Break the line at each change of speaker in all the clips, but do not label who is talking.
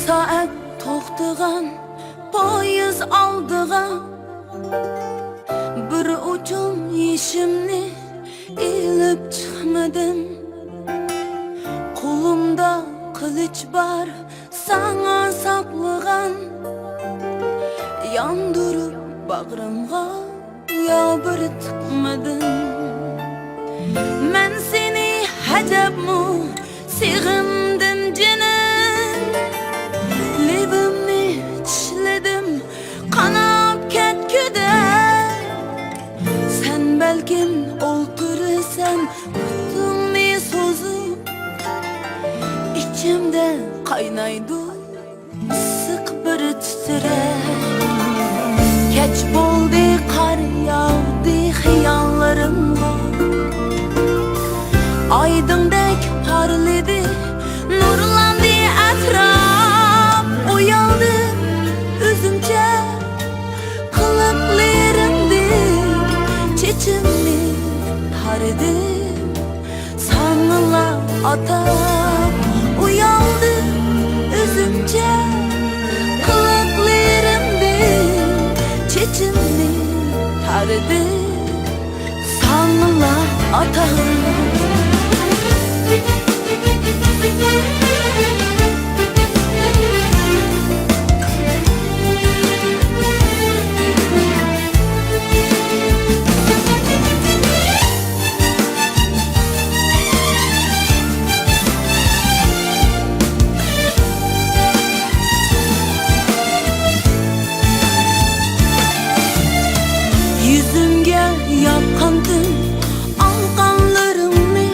saat to'xtagan poyez aldığa, bir ucum yeshimni ilib chiqmadim. Qo'limda qilich bor sana saplagan, yandırıp bag'rimga yo bir tiqmadim. Men seni hajabmu sig'indim jinim, lebimni tishladim qanab ketgida. Sen belkim o'ltirasan ko'zingni so'zib, ichimda qaynaydi issiq bir titrek. Kech bo'ldi, qar yog'di xiyollarimga, aydındek parladı, nurlandı etraf. Uyandım üzümce kılıklarımdı, çiçimni taradım sanıla atab. Uyandım üzümce kılıklarımdı, çiçimni taradım sanıla atab. Yüzümge yakandım alqanlarımni,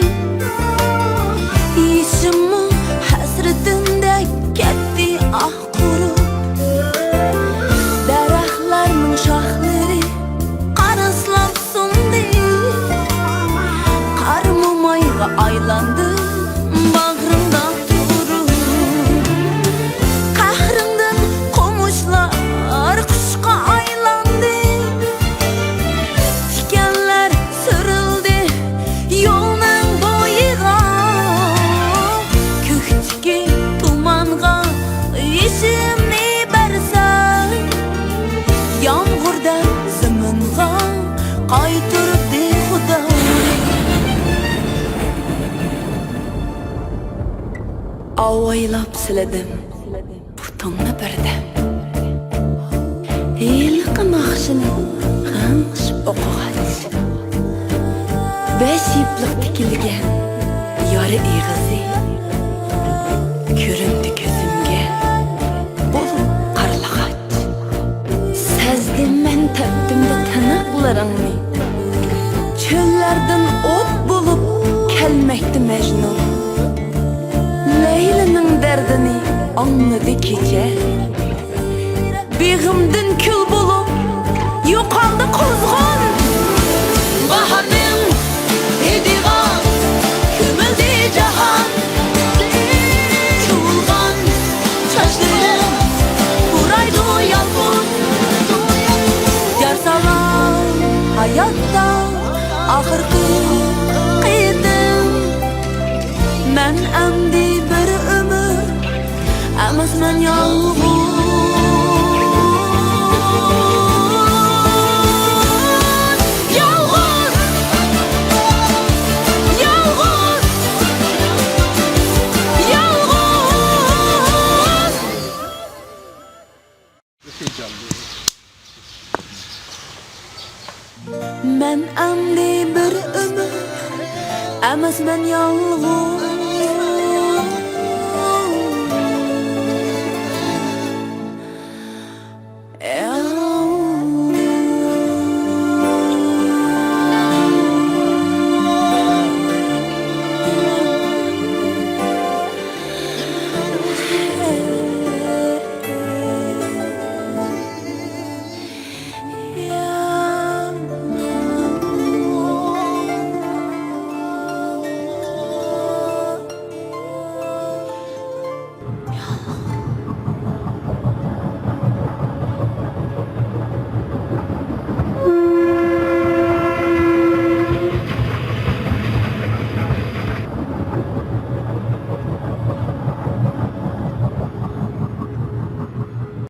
yeshimmi hasratimda ketdi ah qurib. Daraxtlarning shoxlari qarislab so'ndi, qar mo'mayga aylandi bag'rimda turib. Qahrimdan qo'mushlar qushqa aylandi, tikanlar surildi yo'lning bo'yiga. Ko'kdagi tumanga yeshimni bersam, yomg'irda zaminga qaytiribdi Xudo. Avaylab siladim putingni birdam, yilqi naqshini g'ingshib o'qig'ach, besh yipliq tikilgan yori ig'izi ko'rindi ko'zimga bo'lib qarlag'ach. Sezdim men teptimda tiniqlaringni, cho'llardan o't bo'lib kelmekti Mecnun. Leylining derdini anladı kecha, beg'imdan kul bo'lib yo'qoldi quzg'un. Baharning hidiga ko'mildi jahon, cho'lg'an sochlarim buraydi yolg'iz. Jar salom hayotda oxirgi qidim, men amdi bir umr emasman yolg'iz. Men amdi bir umr emasman yolg'iz.